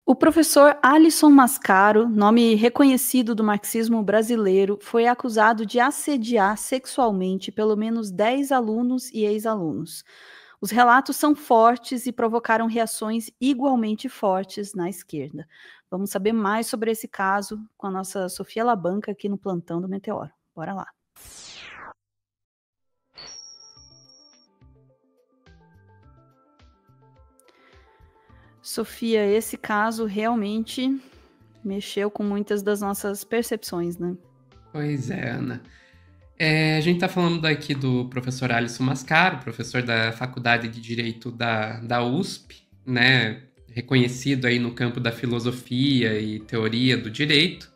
O professor Alisson Mascaro, nome reconhecido do marxismo brasileiro, foi acusado de assediar sexualmente pelo menos 10 alunos e ex-alunos. Os relatos são fortes e provocaram reações igualmente fortes na esquerda. Vamos saber mais sobre esse caso com a nossa Sofia Labanca aqui no Plantão do Meteoro. Bora lá. Sofia, esse caso realmente mexeu com muitas das nossas percepções, né? Pois é, Ana. A gente está falando aqui do professor Alisson Mascaro, professor da Faculdade de Direito da USP, né? Reconhecido aí no campo da filosofia e teoria do direito,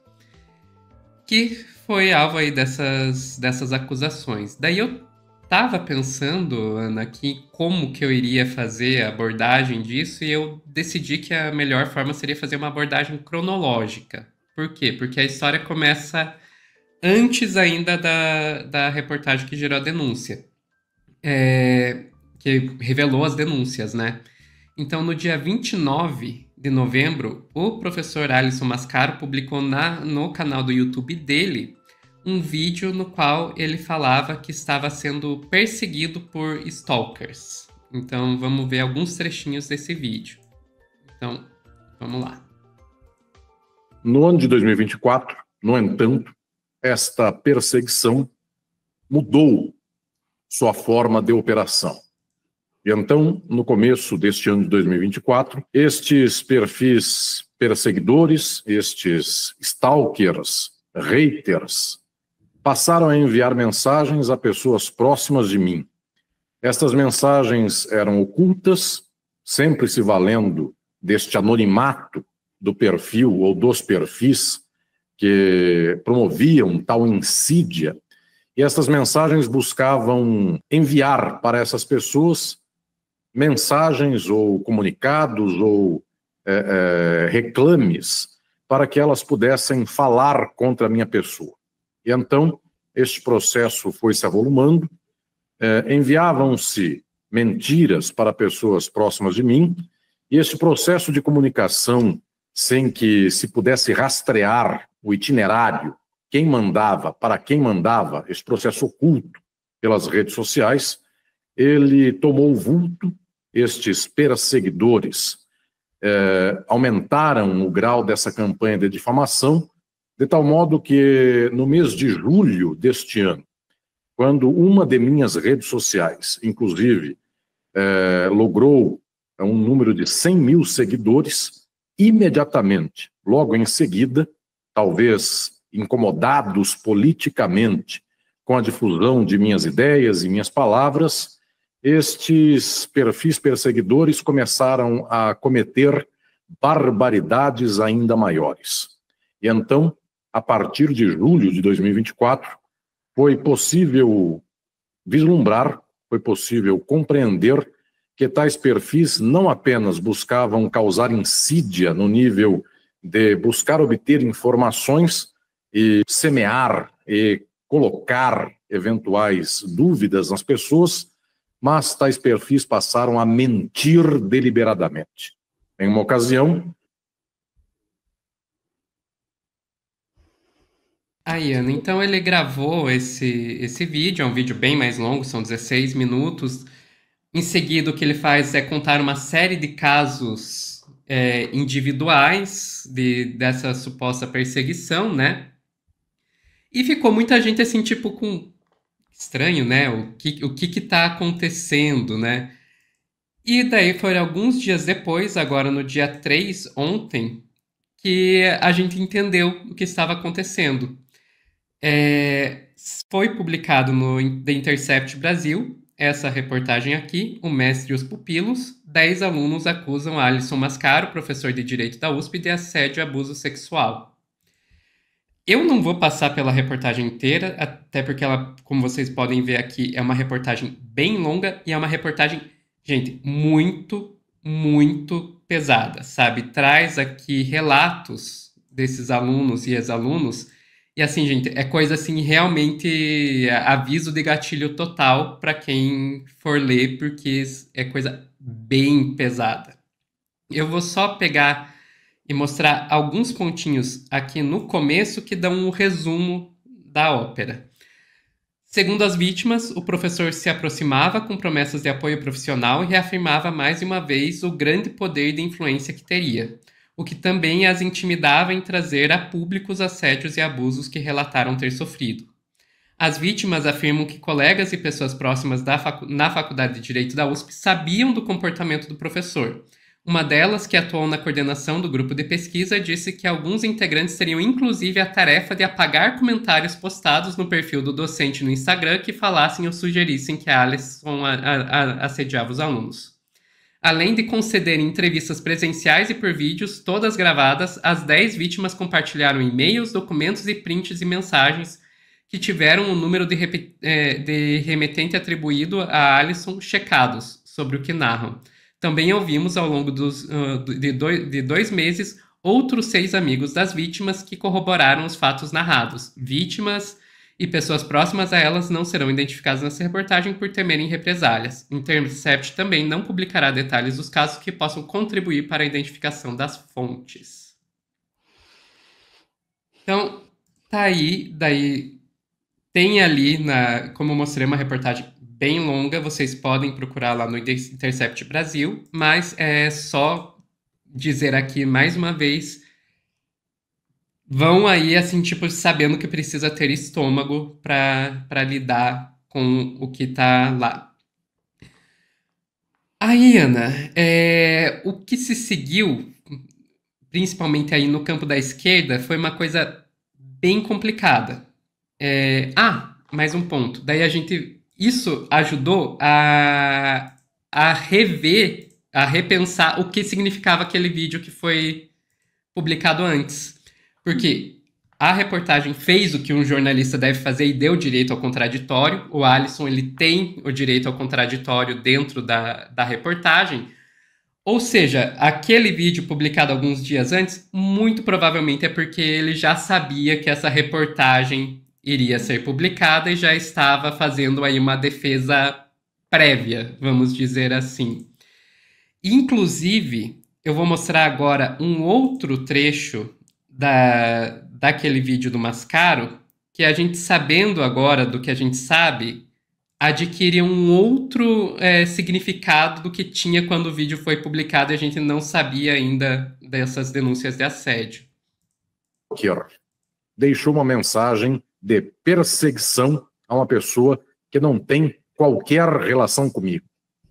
que foi alvo aí dessas acusações. Daí eu estava pensando, Ana, aqui como que eu iria fazer a abordagem disso e eu decidi que a melhor forma seria fazer uma abordagem cronológica. Por quê? Porque a história começa antes ainda da reportagem que gerou a denúncia, que revelou as denúncias, né? Então, no dia 29 de novembro, o professor Alisson Mascaro publicou no canal do YouTube dele um vídeo no qual ele falava que estava sendo perseguido por stalkers. Então, vamos ver alguns trechinhos desse vídeo. Então, vamos lá. No ano de 2024, no entanto, esta perseguição mudou sua forma de operação. E então, no começo deste ano de 2024, estes perfis perseguidores, estes stalkers, haters, passaram a enviar mensagens a pessoas próximas de mim. Estas mensagens eram ocultas, sempre se valendo deste anonimato do perfil ou dos perfis que promoviam tal insídia. E essas mensagens buscavam enviar para essas pessoas mensagens ou comunicados ou reclames para que elas pudessem falar contra a minha pessoa. E então, este processo foi se avolumando, enviavam-se mentiras para pessoas próximas de mim, e esse processo de comunicação, sem que se pudesse rastrear o itinerário, quem mandava, para quem mandava, esse processo oculto pelas redes sociais, ele tomou vulto. Estes perseguidores aumentaram o grau dessa campanha de difamação, de tal modo que no mês de julho deste ano, quando uma de minhas redes sociais, inclusive, logrou um número de 100 mil seguidores, imediatamente, logo em seguida, talvez incomodados politicamente com a difusão de minhas ideias e minhas palavras, estes perfis perseguidores começaram a cometer barbaridades ainda maiores. E então, a partir de julho de 2024, foi possível vislumbrar, foi possível compreender que tais perfis não apenas buscavam causar insídia no nível de buscar obter informações e semear e colocar eventuais dúvidas nas pessoas, mas tais perfis passaram a mentir deliberadamente. Em uma ocasião... Aí, Ana, então ele gravou esse vídeo, é um vídeo bem mais longo, são 16 minutos. Em seguida, o que ele faz é contar uma série de casos individuais dessa suposta perseguição, né? E ficou muita gente assim, tipo, com estranho, né? O que tá acontecendo, né? E daí foram alguns dias depois, agora no dia 3, ontem, que a gente entendeu o que estava acontecendo. Foi publicado no The Intercept Brasil essa reportagem aqui, O Mestre e os Pupilos. 10 alunos acusam Alisson Mascaro, professor de Direito da USP, de assédio e abuso sexual. Eu não vou passar pela reportagem inteira, até porque ela, como vocês podem ver aqui, é uma reportagem bem longa e é uma reportagem, gente, muito, muito pesada, sabe? Traz aqui relatos desses alunos e ex-alunos e assim, gente, é coisa assim, realmente aviso de gatilho total para quem for ler, porque é coisa bem pesada. Eu vou só pegar e mostrar alguns pontinhos aqui no começo que dão um resumo da ópera. Segundo as vítimas, o professor se aproximava com promessas de apoio profissional e reafirmava mais uma vez o grande poder de influência que teria, o que também as intimidava em trazer a público os assédios e abusos que relataram ter sofrido. As vítimas afirmam que colegas e pessoas próximas na Faculdade de Direito da USP sabiam do comportamento do professor. Uma delas, que atuou na coordenação do grupo de pesquisa, disse que alguns integrantes teriam inclusive a tarefa de apagar comentários postados no perfil do docente no Instagram que falassem ou sugerissem que a Alisson assediava os alunos. Além de concederem entrevistas presenciais e por vídeos, todas gravadas, as 10 vítimas compartilharam e-mails, documentos e prints e mensagens que tiveram o número de remetente atribuído a Alisson checados sobre o que narram. Também ouvimos ao longo de 2 meses outros 6 amigos das vítimas que corroboraram os fatos narrados. Vítimas e pessoas próximas a elas não serão identificadas nessa reportagem por temerem represálias. Intercept também não publicará detalhes dos casos que possam contribuir para a identificação das fontes. Então, tá aí, daí tem ali, como eu mostrei, uma reportagem bem longa, vocês podem procurar lá no Intercept Brasil, mas é só dizer aqui mais uma vez, vão aí, assim, tipo, sabendo que precisa ter estômago para lidar com o que tá lá. Aí, Ana, o que se seguiu, principalmente aí no campo da esquerda, foi uma coisa bem complicada. Mais um ponto. Daí isso ajudou a rever, a repensar o que significava aquele vídeo que foi publicado antes. Porque a reportagem fez o que um jornalista deve fazer e deu direito ao contraditório. O Alisson, ele tem o direito ao contraditório dentro da reportagem. Ou seja, aquele vídeo publicado alguns dias antes, muito provavelmente é porque ele já sabia que essa reportagem iria ser publicada e já estava fazendo aí uma defesa prévia, vamos dizer assim. Inclusive, eu vou mostrar agora um outro trecho daquele vídeo do Mascaro, que a gente, sabendo agora do que a gente sabe, adquire um outro significado do que tinha quando o vídeo foi publicado e a gente não sabia ainda dessas denúncias de assédio. Deixou uma mensagem de perseguição a uma pessoa que não tem qualquer relação comigo.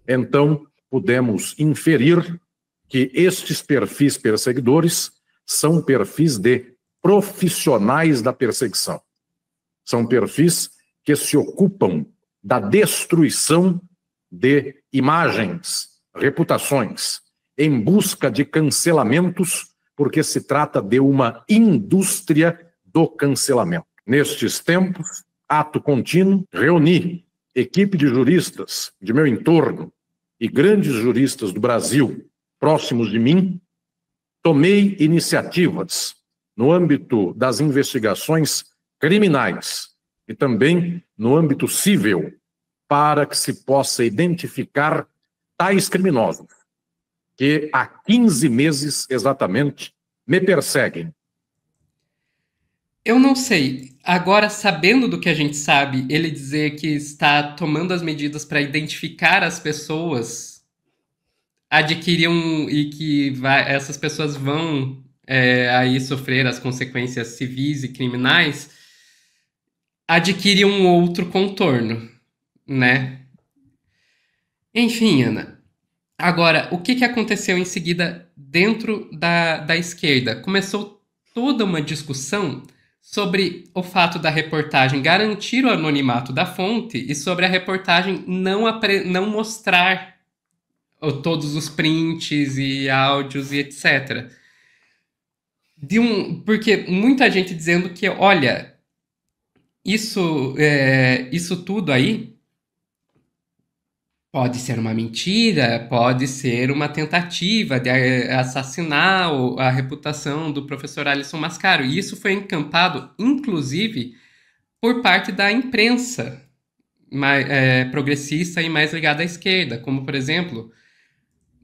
Então, podemos inferir que estes perfis perseguidores são perfis de profissionais da perseguição. São perfis que se ocupam da destruição de imagens, reputações, em busca de cancelamentos, porque se trata de uma indústria do cancelamento. Nestes tempos, ato contínuo, reuni equipe de juristas de meu entorno e grandes juristas do Brasil próximos de mim, tomei iniciativas no âmbito das investigações criminais e também no âmbito civil para que se possa identificar tais criminosos que há 15 meses exatamente me perseguem. Eu não sei. Agora, sabendo do que a gente sabe, ele dizer que está tomando as medidas para identificar as pessoas, adquiriam e que essas pessoas vão aí sofrer as consequências civis e criminais, adquire um outro contorno, né? Enfim, Ana. Agora, o que aconteceu em seguida dentro da esquerda? Começou toda uma discussão sobre o fato da reportagem garantir o anonimato da fonte e sobre a reportagem não mostrar todos os prints e áudios e etc. Porque muita gente dizendo que, olha, isso tudo aí pode ser uma mentira, pode ser uma tentativa de assassinar a reputação do professor Alisson Mascaro. E isso foi encampado, inclusive, por parte da imprensa progressista e mais ligada à esquerda, como, por exemplo,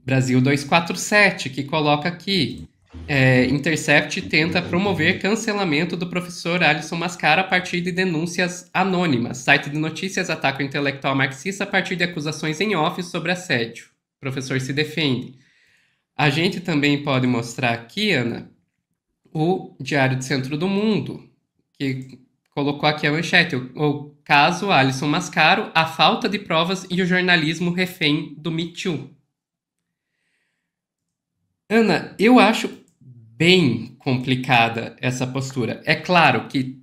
Brasil 247, que coloca aqui: Intercept tenta promover cancelamento do professor Alisson Mascara a partir de denúncias anônimas. Site de notícias ataca o intelectual marxista a partir de acusações em off sobre assédio. O professor se defende. A gente também pode mostrar aqui, Ana, o Diário do Centro do Mundo, que colocou aqui a manchete, o caso Alisson Mascaro, a falta de provas e o jornalismo refém do Me Too. Ana, eu acho bem complicada essa postura. É claro que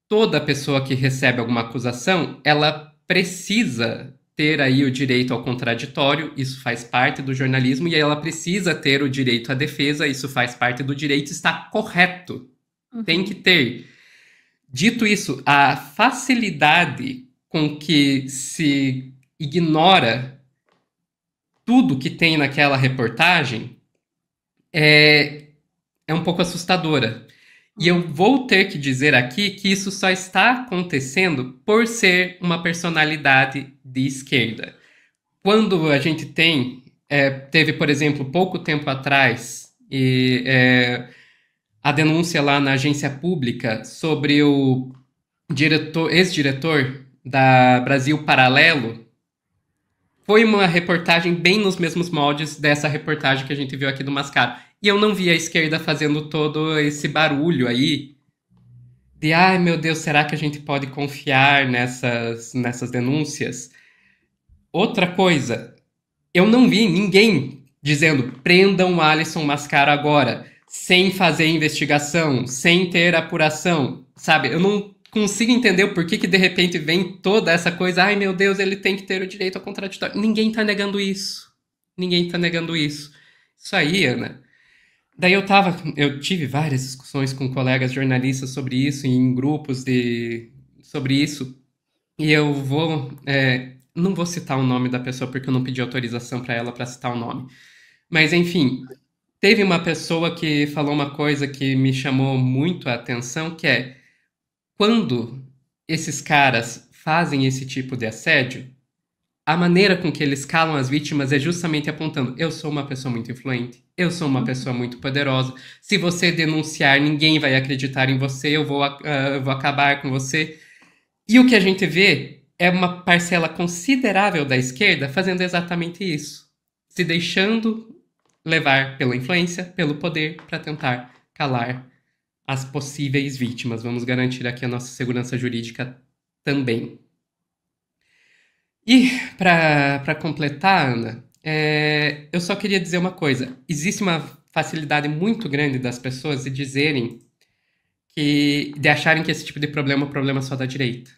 toda pessoa que recebe alguma acusação, ela precisa ter aí o direito ao contraditório, isso faz parte do jornalismo, e ela precisa ter o direito à defesa, isso faz parte do direito, está correto. Tem que ter. Dito isso, a facilidade com que se ignora tudo que tem naquela reportagem é um pouco assustadora. E eu vou ter que dizer aqui que isso só está acontecendo por ser uma personalidade de esquerda. Quando a gente teve, por exemplo, pouco tempo atrás, a denúncia lá na agência pública sobre o ex-diretor da Brasil Paralelo, foi uma reportagem bem nos mesmos moldes dessa reportagem que a gente viu aqui do Mascaro. E eu não vi a esquerda fazendo todo esse barulho aí de, ai meu Deus, será que a gente pode confiar nessas denúncias? Outra coisa, eu não vi ninguém dizendo prendam o Alisson Mascaro agora, sem fazer investigação, sem ter apuração, sabe? Eu não consigo entender o porquê que de repente vem toda essa coisa, ai meu Deus, ele tem que ter o direito ao contraditório. Ninguém tá negando isso. Ninguém tá negando isso. Isso aí, Ana. Daí eu tive várias discussões com colegas jornalistas sobre isso, em grupos sobre isso, e eu não vou citar o nome da pessoa porque eu não pedi autorização para ela para citar o nome. Mas, enfim, teve uma pessoa que falou uma coisa que me chamou muito a atenção, que é quando esses caras fazem esse tipo de assédio, a maneira com que eles calam as vítimas é justamente apontando: eu sou uma pessoa muito influente, eu sou uma pessoa muito poderosa, se você denunciar, ninguém vai acreditar em você, eu vou acabar com você. E o que a gente vê é uma parcela considerável da esquerda fazendo exatamente isso, se deixando levar pela influência, pelo poder, para tentar calar as possíveis vítimas. Vamos garantir aqui a nossa segurança jurídica também. E, para completar, Ana, eu só queria dizer uma coisa. Existe uma facilidade muito grande das pessoas de acharem que esse tipo de problema é um problema só da direita.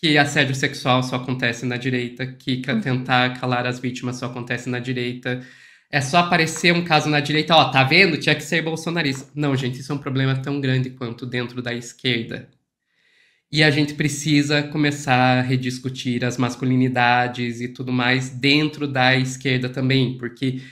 Que assédio sexual só acontece na direita, que tentar calar as vítimas só acontece na direita. É só aparecer um caso na direita, ó, tá vendo? Tinha que ser bolsonarista. Não, gente, isso é um problema tão grande quanto dentro da esquerda. E a gente precisa começar a rediscutir as masculinidades e tudo mais dentro da esquerda também, porque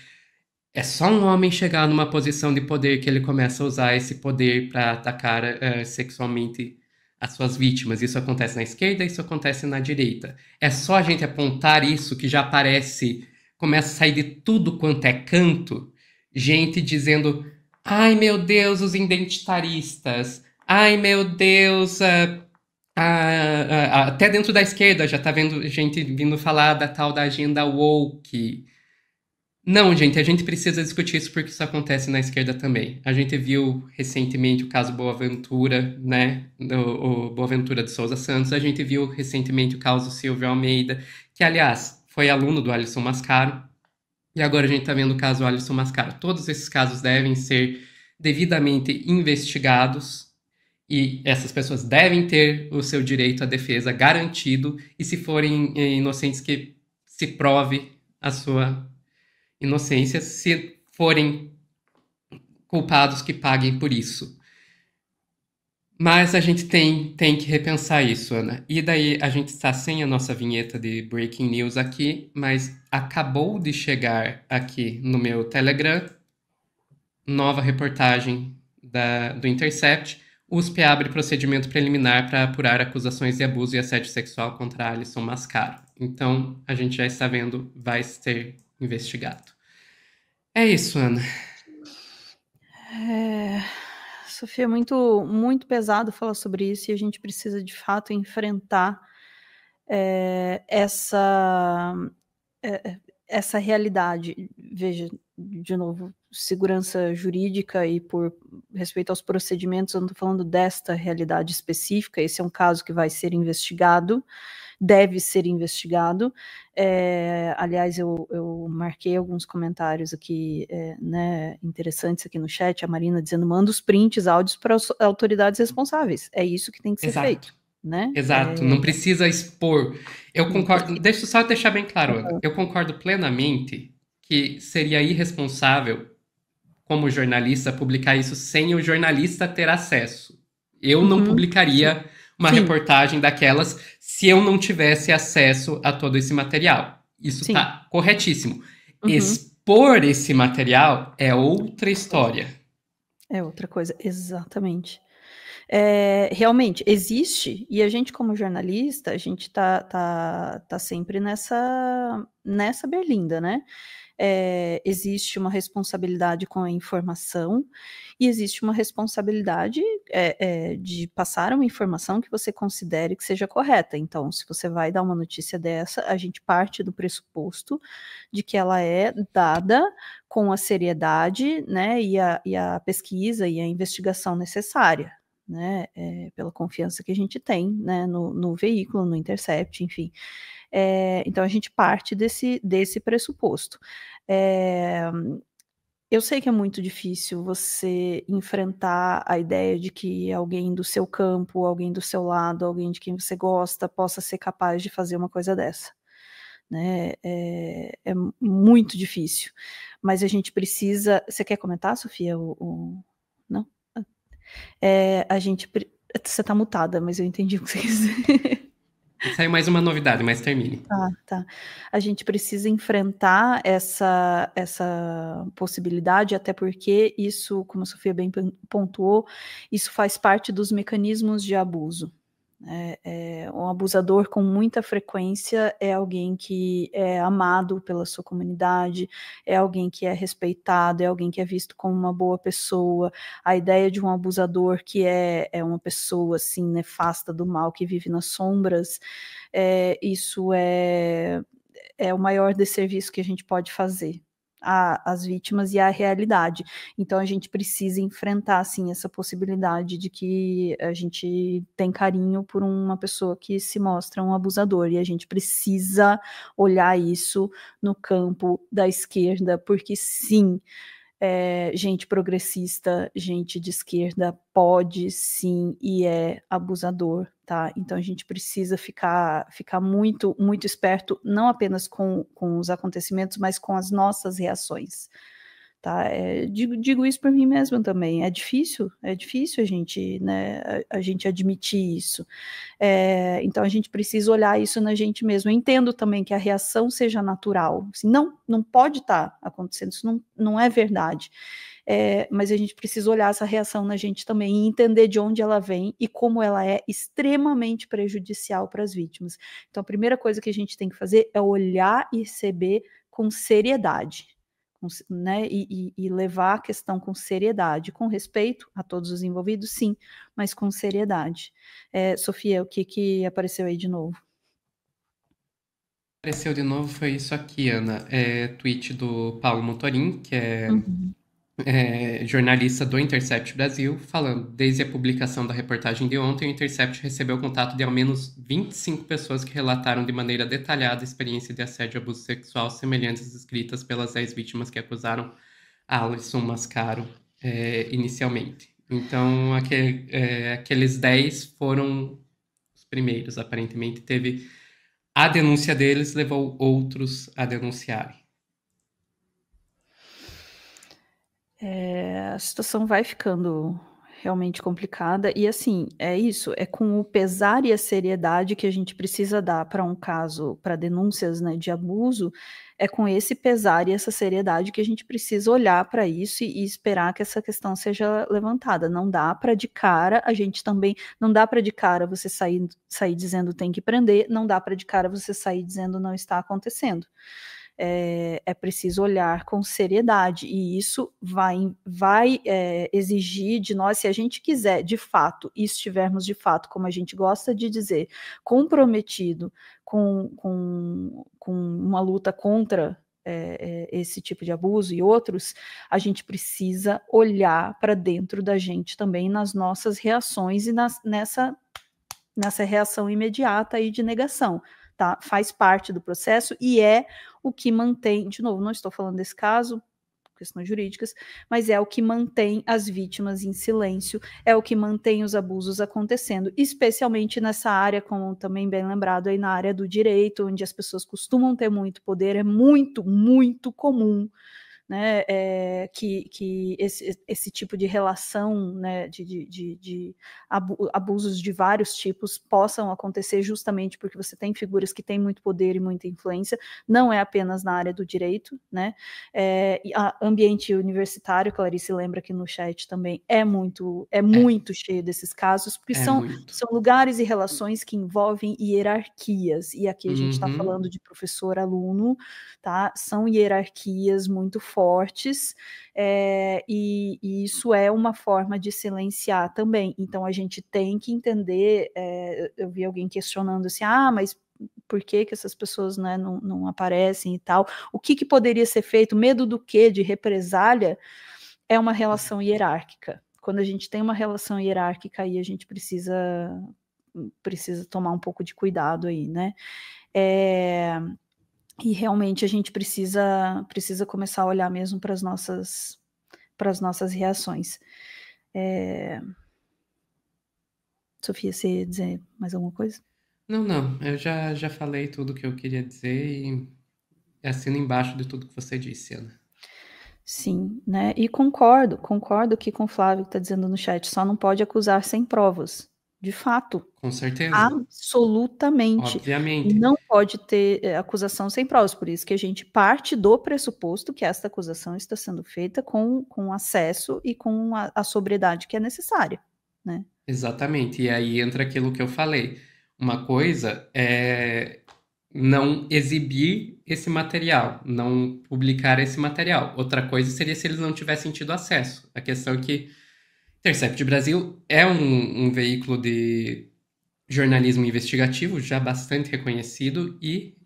é só um homem chegar numa posição de poder que ele começa a usar esse poder para atacar sexualmente as suas vítimas. Isso acontece na esquerda, isso acontece na direita. É só a gente apontar isso que já começa a sair de tudo quanto é canto, gente dizendo: ai meu Deus, os identitaristas, ai meu Deus, até dentro da esquerda já tá vendo gente vindo falar da tal da agenda woke. Não, gente, a gente precisa discutir isso porque isso acontece na esquerda também. A gente viu recentemente o caso Boaventura, né? O Boaventura de Souza Santos. A gente viu recentemente o caso Silvio Almeida, que, aliás, foi aluno do Alisson Mascaro. E agora a gente tá vendo o caso Alisson Mascaro. Todos esses casos devem ser devidamente investigados. E essas pessoas devem ter o seu direito à defesa garantido, e se forem inocentes, que se prove a sua inocência, se forem culpados, que paguem por isso. Mas a gente tem que repensar isso, Ana. E daí a gente está sem a nossa vinheta de Breaking News aqui, mas acabou de chegar aqui no meu Telegram nova reportagem do Intercept. USP abre procedimento preliminar para apurar acusações de abuso e assédio sexual contra Alisson Mascaro. Então, a gente já está vendo, vai ser investigado. É isso, Ana. Sofia, é muito, muito pesado falar sobre isso e a gente precisa, de fato, enfrentar essa realidade. Veja, de novo, segurança jurídica e por respeito aos procedimentos, eu não estou falando desta realidade específica, esse é um caso que vai ser investigado, deve ser investigado. Aliás, eu marquei alguns comentários aqui, né, interessantes aqui no chat, a Marina dizendo, manda os prints, áudios para as autoridades responsáveis. É isso que tem que ser feito, né? Exato, não precisa expor. Eu concordo, deixa eu só deixar bem claro, Ana, eu concordo plenamente que seria irresponsável, como jornalista, publicar isso sem o jornalista ter acesso. Eu não publicaria uma reportagem daquelas se eu não tivesse acesso a todo esse material. Isso está corretíssimo. Expor esse material é outra história. É outra coisa, exatamente. Realmente, existe, e a gente como jornalista, a gente tá sempre nessa berlinda, né? Existe uma responsabilidade com a informação e existe uma responsabilidade de passar uma informação que você considere que seja correta. Então, se você vai dar uma notícia dessa, a gente parte do pressuposto de que ela é dada com a seriedade, né, e a pesquisa e a investigação necessária, né, pela confiança que a gente tem, né, no veículo, no Intercept, enfim. Então a gente parte desse pressuposto. Eu sei que é muito difícil você enfrentar a ideia de que alguém do seu campo, alguém do seu lado, alguém de quem você gosta, possa ser capaz de fazer uma coisa dessa, né? É muito difícil. Mas a gente precisa. Você quer comentar, Sofia? Não? Você está mutada, mas eu entendi o que você quis dizer. Saiu mais uma novidade, mas termine. Tá. A gente precisa enfrentar essa possibilidade, até porque isso, como a Sofia bem pontuou, isso faz parte dos mecanismos de abuso. Um abusador com muita frequência é alguém que é amado pela sua comunidade, é alguém que é respeitado, é alguém que é visto como uma boa pessoa. A ideia de um abusador que é uma pessoa assim nefasta do mal, que vive nas sombras, isso é o maior desserviço que a gente pode fazer às vítimas e à realidade. Então a gente precisa enfrentar assim essa possibilidade de que a gente tem carinho por uma pessoa que se mostra um abusador, e a gente precisa olhar isso no campo da esquerda, porque sim, gente progressista, gente de esquerda pode sim e é abusador, tá? Então a gente precisa ficar muito, muito esperto, não apenas com os acontecimentos, mas com as nossas reações, tá? Digo isso por mim mesma também. É difícil a gente, né, a gente admitir isso. Então a gente precisa olhar isso na gente mesmo. Eu entendo também que a reação seja natural. Assim, não pode estar acontecendo, isso não é verdade. Mas a gente precisa olhar essa reação na gente também e entender de onde ela vem e como ela é extremamente prejudicial para as vítimas. Então a primeira coisa que a gente tem que fazer é olhar e receber com seriedade, né, e levar a questão com seriedade, com respeito a todos os envolvidos, sim, mas com seriedade. Sofia, o que apareceu aí de novo? Apareceu de novo foi isso aqui, Ana. Tweet do Paulo Motorim, que é jornalista do Intercept Brasil, falando: desde a publicação da reportagem de ontem, o Intercept recebeu contato de ao menos 25 pessoas que relataram de maneira detalhada a experiência de assédio e abuso sexual semelhantes às descritas pelas 10 vítimas que acusaram Alisson Mascaro inicialmente. Então, aqueles 10 foram os primeiros, aparentemente. Teve a denúncia deles, levou outros a denunciarem. A situação vai ficando realmente complicada, e assim, é isso, é com o pesar e a seriedade que a gente precisa dar para um caso, para denúncias, né, de abuso, é com esse pesar e essa seriedade que a gente precisa olhar para isso e esperar que essa questão seja levantada. Não dá para de cara, a gente também, não dá para de cara você sair dizendo tem que prender, não dá para de cara você sair dizendo não está acontecendo. é preciso olhar com seriedade, e isso vai exigir de nós, se a gente quiser, de fato, e estivermos de fato, como a gente gosta de dizer, comprometido com uma luta contra esse tipo de abuso e outros, a gente precisa olhar para dentro da gente também nas nossas reações e nessa reação imediata aí de negação, tá? Faz parte do processo e é o que mantém, de novo, não estou falando desse caso, questões jurídicas, mas é o que mantém as vítimas em silêncio, é o que mantém os abusos acontecendo, especialmente nessa área, como também bem lembrado aí, na área do direito, onde as pessoas costumam ter muito poder, é muito, muito comum, né, que esse tipo de relação, né, de abusos de vários tipos possam acontecer justamente porque você tem figuras que têm muito poder e muita influência, não é apenas na área do direito, né, ambiente universitário, Clarice lembra que no chat também é muito cheio desses casos, porque são lugares e relações que envolvem hierarquias, e aqui a gente está falando de professor-aluno, tá? São hierarquias muito fortes, e isso é uma forma de silenciar também. Então a gente tem que entender, eu vi alguém questionando assim, mas por que essas pessoas, né, não aparecem e tal? O que poderia ser feito? Medo do quê? De represália? É uma relação hierárquica. Quando a gente tem uma relação hierárquica, aí a gente precisa tomar um pouco de cuidado aí, né? E realmente a gente precisa começar a olhar mesmo para as nossas reações. Sofia, você ia dizer mais alguma coisa? Não. Eu já falei tudo que eu queria dizer e assino embaixo de tudo que você disse, Ana. Sim, né? E concordo aqui com o Flávio que está dizendo no chat, só não pode acusar sem provas. De fato. Com certeza. Absolutamente. Obviamente. Não pode ter acusação sem provas, por isso que a gente parte do pressuposto que esta acusação está sendo feita com acesso e com a sobriedade que é necessária, né? Exatamente. E aí entra aquilo que eu falei. Uma coisa é não exibir esse material, não publicar esse material. Outra coisa seria se eles não tivessem tido acesso. A questão é que Intercept Brasil é um veículo de jornalismo investigativo já bastante reconhecido e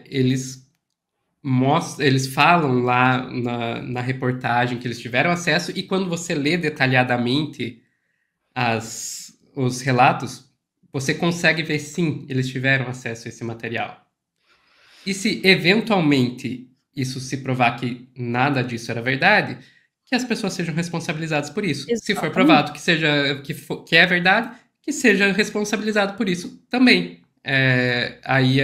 eles falam lá na reportagem que eles tiveram acesso, e quando você lê detalhadamente os relatos, você consegue ver, sim, eles tiveram acesso a esse material. E se eventualmente isso se provar que nada disso era verdade, que as pessoas sejam responsabilizadas por isso. Exatamente. Se for provado que é verdade, que seja responsabilizado por isso também. Aí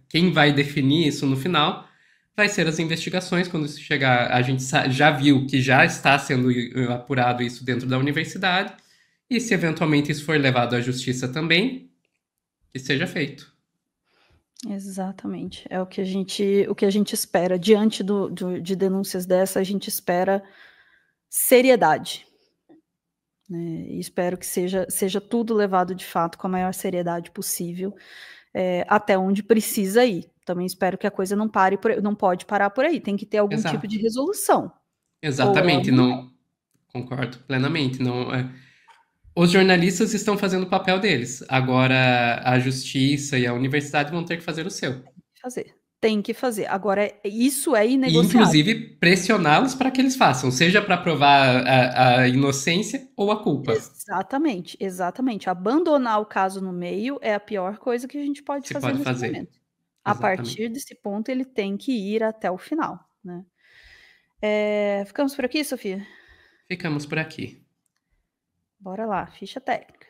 quem vai definir isso no final vai ser as investigações. Quando isso chegar, a gente já viu que já está sendo apurado isso dentro da universidade, e se eventualmente isso for levado à justiça também, que seja feito. Exatamente, é o que a gente espera diante de denúncias dessa. A gente espera seriedade, né? E espero que seja tudo levado de fato com a maior seriedade possível, até onde precisa ir. Também espero que a coisa não pode parar por aí, tem que ter algum tipo de resolução. Exatamente, não concordo plenamente. Os jornalistas estão fazendo o papel deles. Agora a justiça e a universidade vão ter que fazer o seu. Tem que fazer. Agora, isso é inegociável. E, inclusive, pressioná-los para que eles façam, seja para provar a inocência ou a culpa. Exatamente. Abandonar o caso no meio é a pior coisa que a gente pode fazer nesse momento. Exatamente. A partir desse ponto, ele tem que ir até o final, né? Ficamos por aqui, Sofia? Ficamos por aqui. Bora lá, ficha técnica.